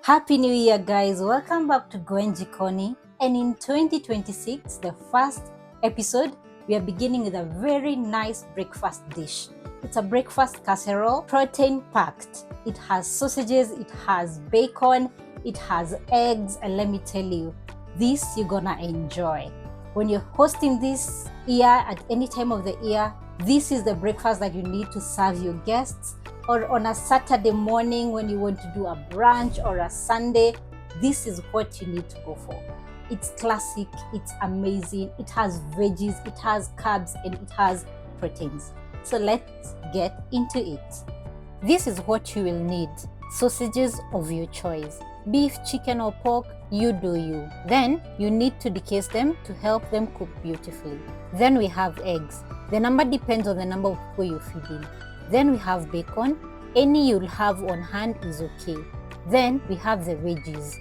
Happy New Year, guys. Welcome back to Gwen Jikoni. And in 2026, the first episode, we are beginning with a very nice breakfast dish. It's a breakfast casserole, protein packed. It has sausages, it has bacon, it has eggs, and let me tell you, this you're gonna enjoy. When you're hosting this year at any time of the year, this is the breakfast that you need to serve your guests. Or on a Saturday morning when you want to do a brunch, or a Sunday, this is what you need to go for. It's classic, it's amazing, it has veggies, it has carbs, and it has proteins. So let's get into it. This is what you will need. Sausages of your choice. Beef, chicken, or pork, you do you. Then you need to decase them to help them cook beautifully. Then we have eggs. The number depends on the number of people you're feeding. Then we have bacon. Any you'll have on hand is okay. Then we have the veggies.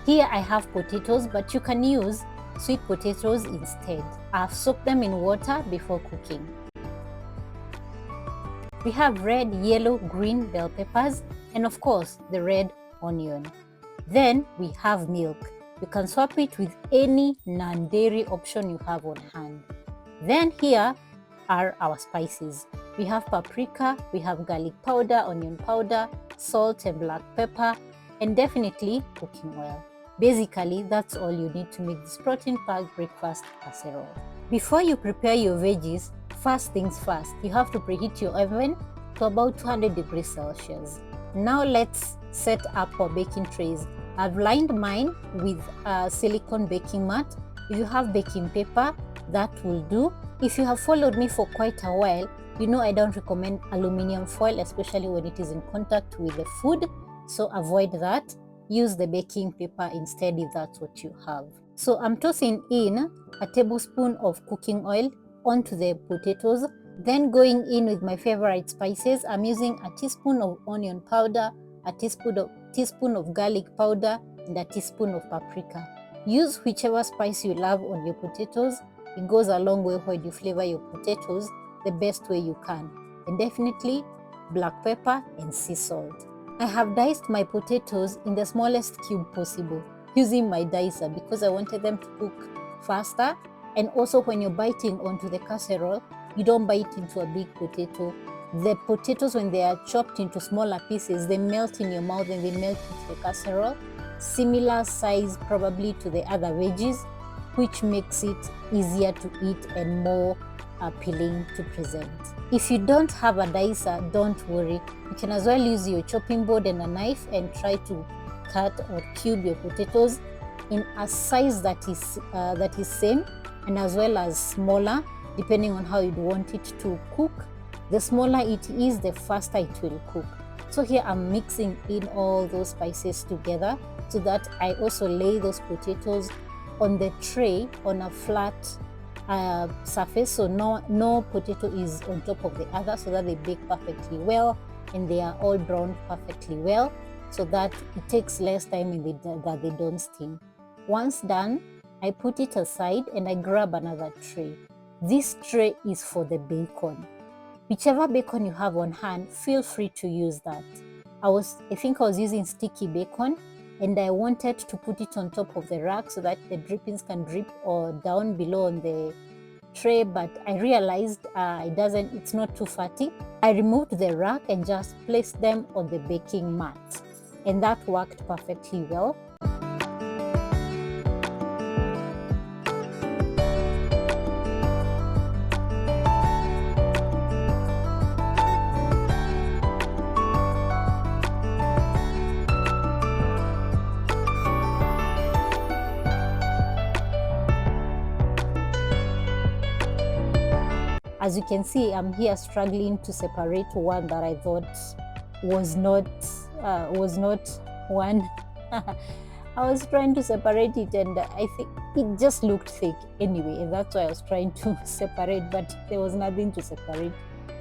Here I have potatoes, but you can use sweet potatoes instead. I've soaked them in water before cooking. We have red, yellow, green bell peppers, and of course the red onion. Then we have milk. You can swap it with any non-dairy option you have on hand. Then here are our spices. We have paprika, we have garlic powder, onion powder, salt and black pepper, and definitely cooking oil. Basically, that's all you need to make this protein-packed breakfast casserole. Before you prepare your veggies, first things first, you have to preheat your oven to about 200 degrees Celsius. Now let's set up our baking trays. I've lined mine with a silicone baking mat. If you have baking paper, that will do. If you have followed me for quite a while, you know I don't recommend aluminum foil, especially when it is in contact with the food. So avoid that. Use the baking paper instead if that's what you have. So I'm tossing in a tablespoon of cooking oil onto the potatoes. Then going in with my favorite spices, I'm using a teaspoon of onion powder, a teaspoon of garlic powder, and a teaspoon of paprika. Use whichever spice you love on your potatoes. It goes a long way when you flavor your potatoes the best way you can. And definitely black pepper and sea salt. I have diced my potatoes in the smallest cube possible using my dicer because I wanted them to cook faster. And also when you're biting onto the casserole, you don't bite into a big potato. The potatoes, when they are chopped into smaller pieces, they melt in your mouth and they melt into the casserole. Similar size probably to the other veggies, which makes it easier to eat and more appealing to present. If you don't have a dicer, don't worry. You can as well use your chopping board and a knife and try to cut or cube your potatoes in a size that is same and as well as smaller, depending on how you'd want it to cook. The smaller it is, the faster it will cook. So here I'm mixing in all those spices together so that I also lay those potatoes on the tray on a flat surface, so no potato is on top of the other, so that they bake perfectly well and they are all browned perfectly well, so that it takes less time and that they don't steam. Once done, I put it aside and I grab another tray. This tray is for the bacon. Whichever bacon you have on hand, feel free to use that. I think I was using sticky bacon, and I wanted to put it on top of the rack so that the drippings can drip or down below on the tray, but I realized it's not too fatty. I removed the rack and just placed them on the baking mat, and that worked perfectly well. As you can see, I'm here struggling to separate one that I thought was not one. I was trying to separate it and I think it just looked thick anyway, and that's why I was trying to separate, but there was nothing to separate.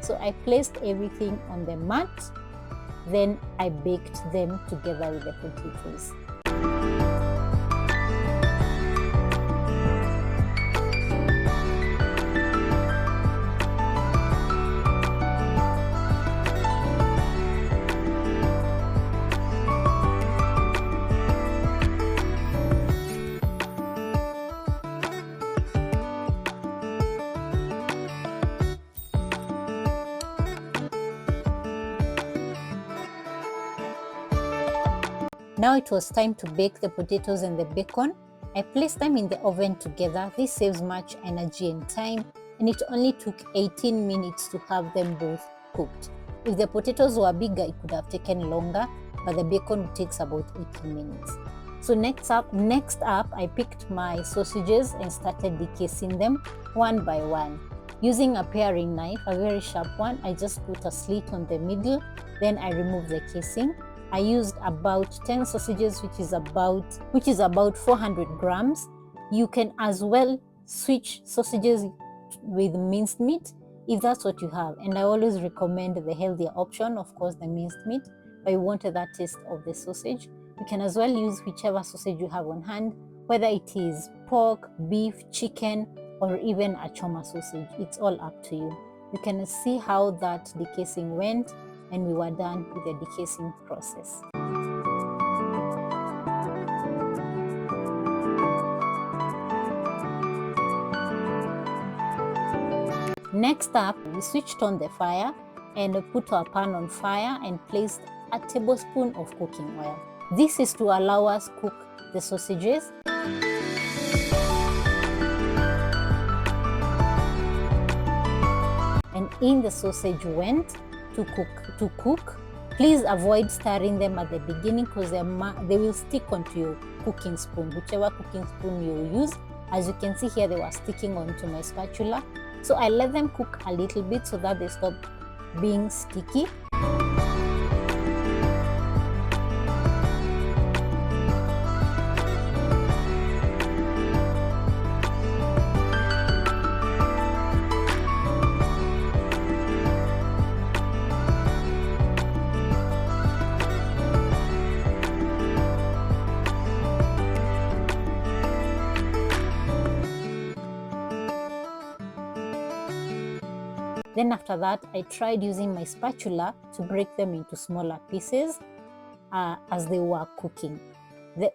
So I placed everything on the mat, then I baked them together with the potatoes. Now it was time to bake the potatoes and the bacon. I placed them in the oven together. This saves much energy and time, and it only took 18 minutes to have them both cooked. If the potatoes were bigger, it could have taken longer, but the bacon takes about 18 minutes. So next up, I picked my sausages and started decasing them one by one. Using a paring knife, a very sharp one, I just put a slit on the middle, then I removed the casing. I used about 10 sausages, which is about 400 grams. You can as well switch sausages with minced meat if that's what you have. And I always recommend the healthier option, of course, the minced meat, but you wanted that taste of the sausage. You can as well use whichever sausage you have on hand, whether it is pork, beef, chicken, or even a choma sausage. It's all up to you. You can see how that decasing went, and we were done with the decasing process. Next up, we switched on the fire and put our pan on fire and placed a tablespoon of cooking oil. This is to allow us cook the sausages. And in the sausage went to cook. Please avoid stirring them at the beginning because they will stick onto your cooking spoon, whichever cooking spoon you use. As you can see here, they were sticking onto my spatula. So I let them cook a little bit so that they stop being sticky. Then after that, I tried using my spatula to break them into smaller pieces as they were cooking. The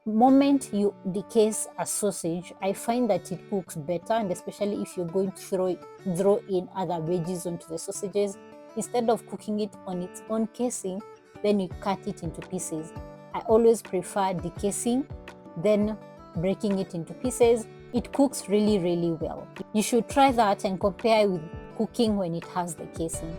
moment you decase a sausage, I find that it cooks better, and especially if you're going to throw in other veggies onto the sausages, instead of cooking it on its own casing, then you cut it into pieces. I always prefer decasing, then breaking it into pieces. It cooks really, really well. You should try that and compare with cooking when it has the casing.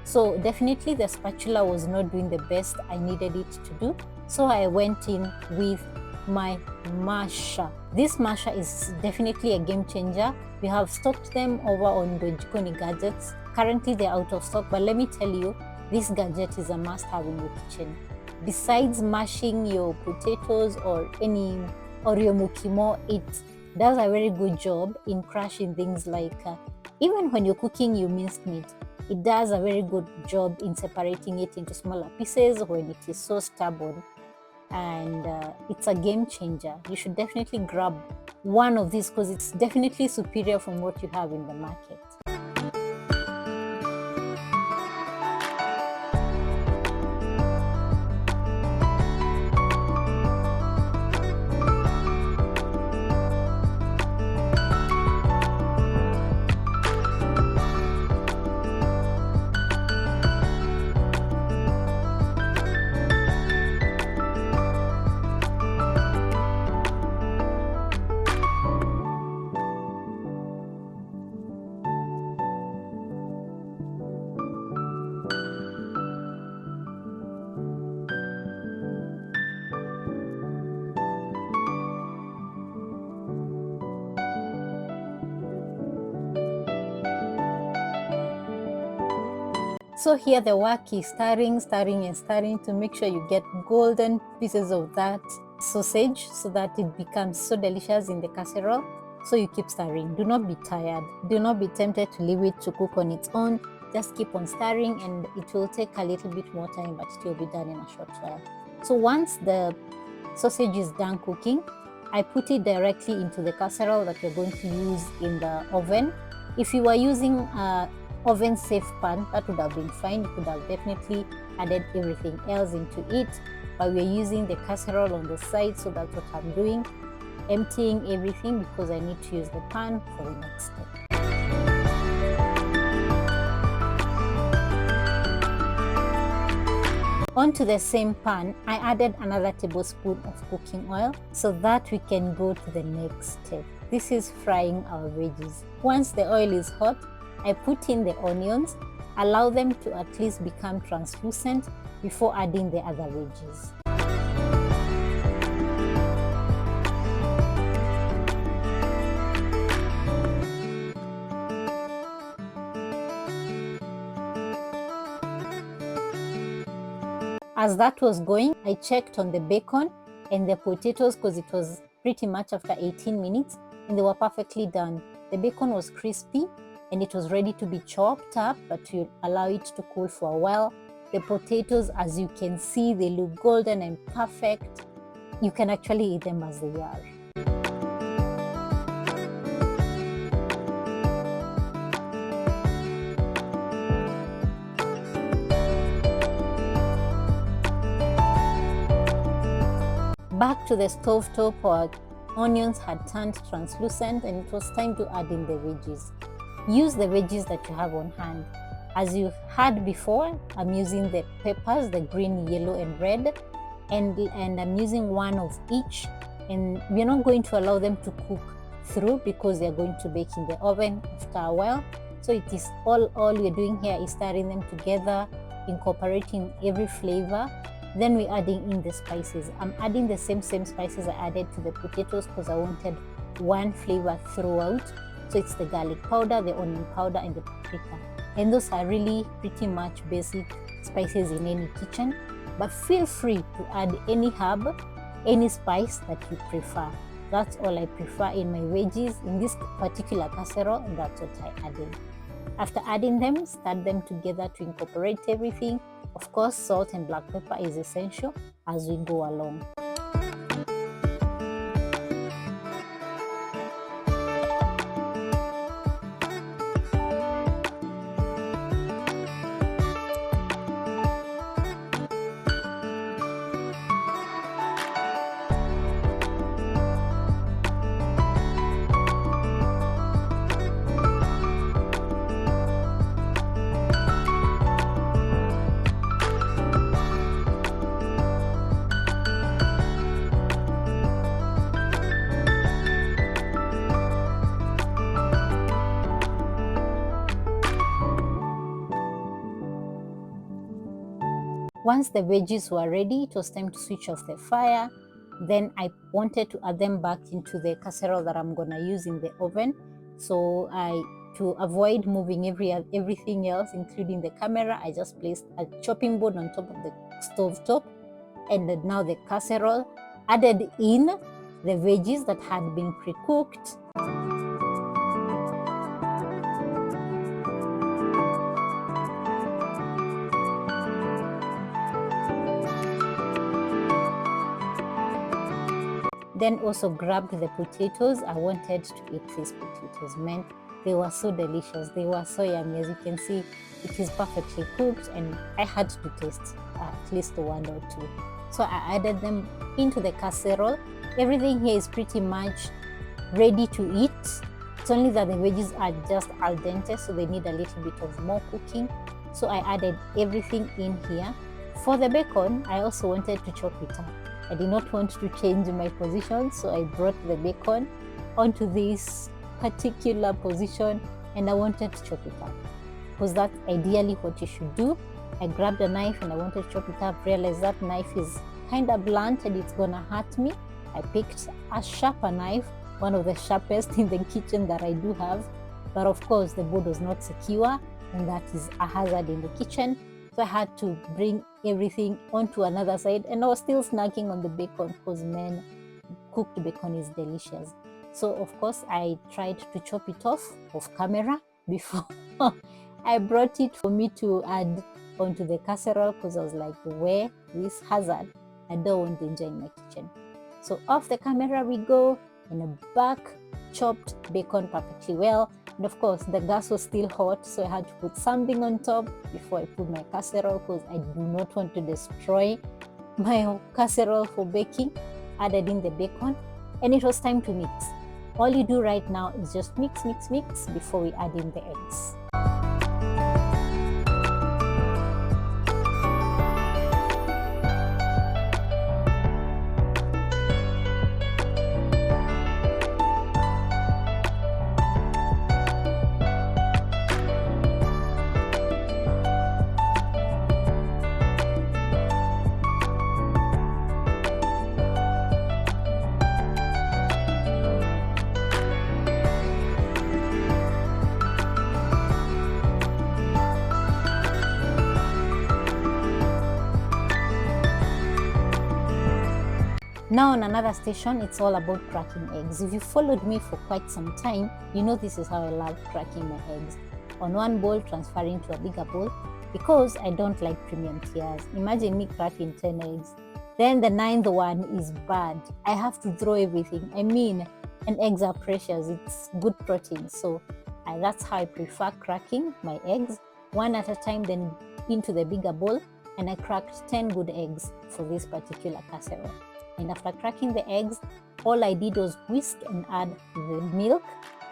So definitely the spatula was not doing the best I needed it to do. So I went in with my masher. This masher is definitely a game changer. We have stocked them over on Gwen Jikoni gadgets. Currently they're out of stock, but let me tell you, this gadget is a must-have in your kitchen. Besides mashing your potatoes or your mukimo, it does a very good job in crushing things like, even when you're cooking your minced meat, it does a very good job in separating it into smaller pieces when it is so stubborn, and it's a game changer. You should definitely grab one of these because it's definitely superior from what you have in the market. So here the work is stirring to make sure you get golden pieces of that sausage so that it becomes so delicious in the casserole. So you keep stirring. Do not be tired. Do not be tempted to leave it to cook on its own. just keep on stirring, and it will take a little bit more time, but it will be done in a short while. So once the sausage is done cooking, I put it directly into the casserole that we're going to use in the oven. If you were using an oven safe pan, that would have been fine. You could have definitely added everything else into it, but we're using the casserole on the side, so that's what I'm doing, emptying everything because I need to use the pan for the next step. Onto the same pan, I added another tablespoon of cooking oil so that we can go to the next step. This is frying our veggies. Once the oil is hot, I put in the onions, allow them to at least become translucent before adding the other veggies. As that was going, I checked on the bacon and the potatoes because it was pretty much after 18 minutes and they were perfectly done. The bacon was crispy and it was ready to be chopped up, but you allow it to cool for a while. The potatoes, as you can see, they look golden and perfect. You can actually eat them as they are. Back to the stove top, our onions had turned translucent and it was time to add in the veggies. Use the veggies that you have on hand. As you had before, I'm using the peppers, the green, yellow and red, and I'm using one of each, and we're not going to allow them to cook through because they're going to bake in the oven after a while. So it is all we're doing here is stirring them together, incorporating every flavor. Then we're adding in the spices. I'm adding the same spices I added to the potatoes because I wanted one flavor throughout. So it's the garlic powder, the onion powder, and the paprika. And those are really pretty much basic spices in any kitchen. But feel free to add any herb, any spice that you prefer. That's all I prefer in my veggies. In this particular casserole, that's what I added. After adding them, stir them together to incorporate everything. Of course, salt and black pepper is essential as we go along. Once the veggies were ready, it was time to switch off the fire. Then I wanted to add them back into the casserole that I'm gonna use in the oven. So to avoid moving everything else, including the camera, I just placed a chopping board on top of the stove top. And now the casserole, added in the veggies that had been pre-cooked. Then also grabbed the potatoes. I wanted to eat these potatoes, man. They were so delicious. They were so yummy. As you can see, it is perfectly cooked and I had to taste at least one or two. So I added them into the casserole. Everything here is pretty much ready to eat. It's only that the veggies are just al dente, so they need a little bit of more cooking. So I added everything in here. For the bacon, I also wanted to chop it up. I did not want to change my position, so I brought the bacon onto this particular position and I wanted to chop it up because that's ideally what you should do. I grabbed a knife and I wanted to chop it up, realized that knife is kind of blunt and it's gonna hurt me. I picked a sharper knife, one of the sharpest in the kitchen that I do have, but of course the board was not secure and that is a hazard in the kitchen. So I had to bring everything onto another side and I was still snacking on the bacon because, man, cooked bacon is delicious. So of course I tried to chop it off camera before I brought it for me to add onto the casserole because I was like, where this hazard, I don't want danger in my kitchen. So off the camera we go, and a back chopped bacon perfectly well. And of course the gas was still hot, so I had to put something on top before I put my casserole because I do not want to destroy my casserole for baking. Added in the bacon, and it was time to mix. All you do right now is just mix before we add in the eggs. Now on another station, it's all about cracking eggs. If you followed me for quite some time, you know this is how I love cracking my eggs. On one bowl, transferring to a bigger bowl, because I don't like premium tiers. Imagine me cracking 10 eggs. Then the 9th one is bad. I have to throw everything. I mean, and eggs are precious. It's good protein. So that's how I prefer cracking my eggs, one at a time, then into the bigger bowl. And I cracked 10 good eggs for this particular casserole. And after cracking the eggs, all I did was whisk and add the milk.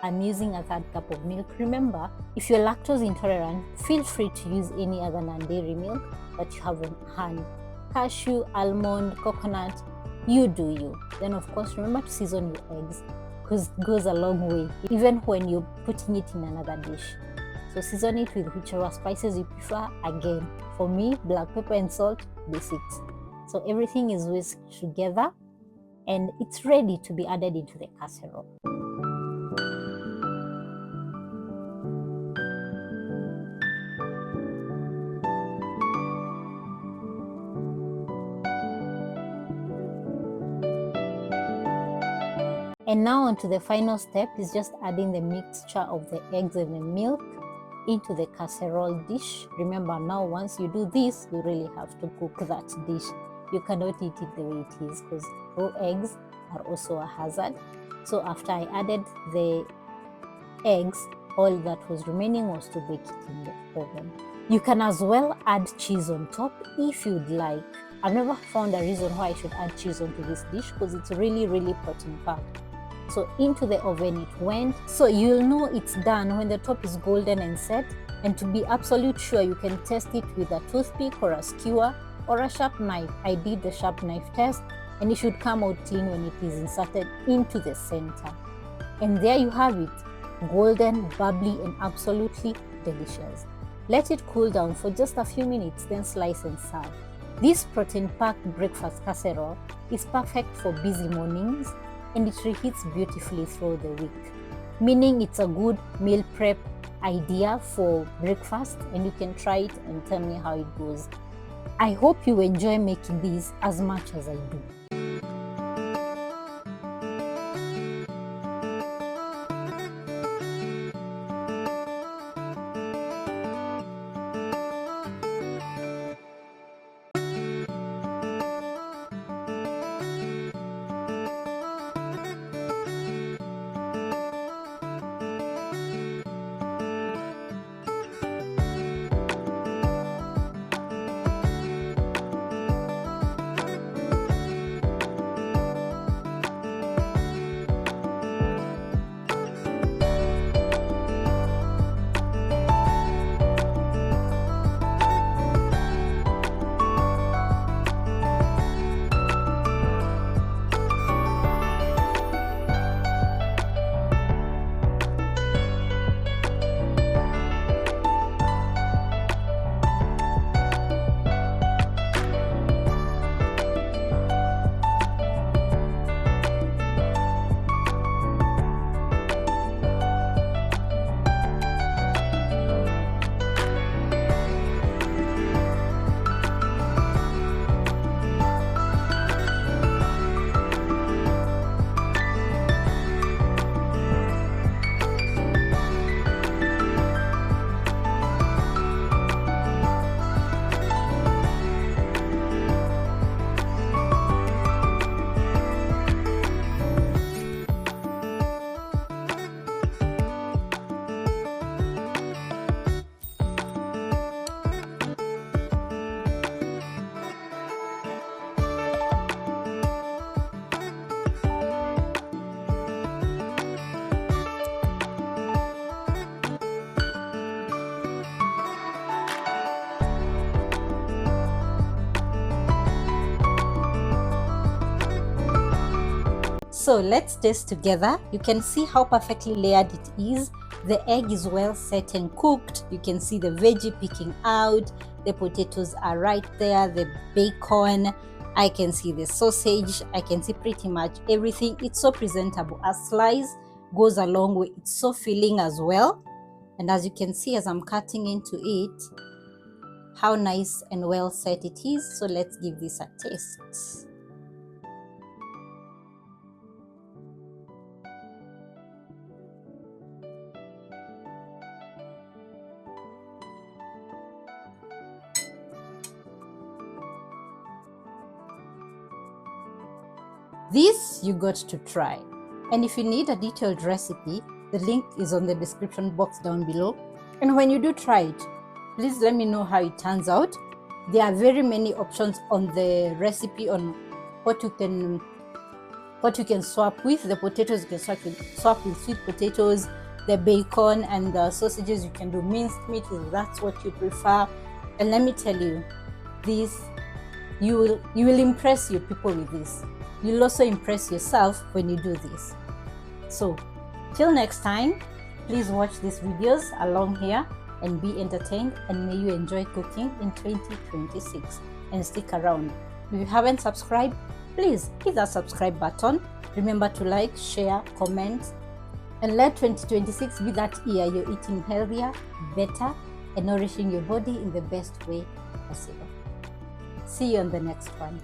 I'm using a 1/3 cup of milk. Remember, if you're lactose intolerant, feel free to use any other non-dairy milk that you have on hand. Cashew, almond, coconut, you do you. Then of course, remember to season your eggs because it goes a long way, even when you're putting it in another dish. So season it with whichever spices you prefer. Again, for me, black pepper and salt, basics. So everything is whisked together and it's ready to be added into the casserole. And now on to the final step is just adding the mixture of the eggs and the milk into the casserole dish. Remember, now once you do this, you really have to cook that dish. You cannot eat it the way it is because raw eggs are also a hazard. So after I added the eggs, all that was remaining was to bake it in the oven. You can as well add cheese on top if you'd like. I've never found a reason why I should add cheese onto this dish because it's really, really protein packed. So into the oven it went. So you'll know it's done when the top is golden and set. And to be absolute sure, you can test it with a toothpick or a skewer or a sharp knife. I did the sharp knife test and it should come out clean when it is inserted into the center. And there you have it, golden, bubbly, and absolutely delicious. Let it cool down for just a few minutes, then slice and serve. This protein-packed breakfast casserole is perfect for busy mornings and it reheats beautifully throughout the week, meaning it's a good meal prep idea for breakfast, and you can try it and tell me how it goes. I hope you enjoy making these as much as I do. So let's taste together. You can see how perfectly layered it is. The egg is well set and cooked. You can see the veggie peeking out. The potatoes are right there. The bacon. I can see the sausage. I can see pretty much everything. It's so presentable. A slice goes a long way. It's so filling as well. And as you can see as I'm cutting into it, how nice and well set it is. So let's give this a taste. This you got to try. And if you need a detailed recipe, the link is on the description box down below. And when you do try it, please let me know how it turns out. There are very many options on the recipe on what you can swap with. The potatoes you can swap with sweet potatoes, the bacon and the sausages you can do minced meat if that's what you prefer. And let me tell you, this you will impress your people with this. You'll also impress yourself when you do this. So till next time, please watch these videos along here and be entertained, and may you enjoy cooking in 2026 and stick around. If you haven't subscribed, please hit that subscribe button. Remember to like, share, comment, and let 2026 be that year you're eating healthier, better, and nourishing your body in the best way possible. See you on the next one.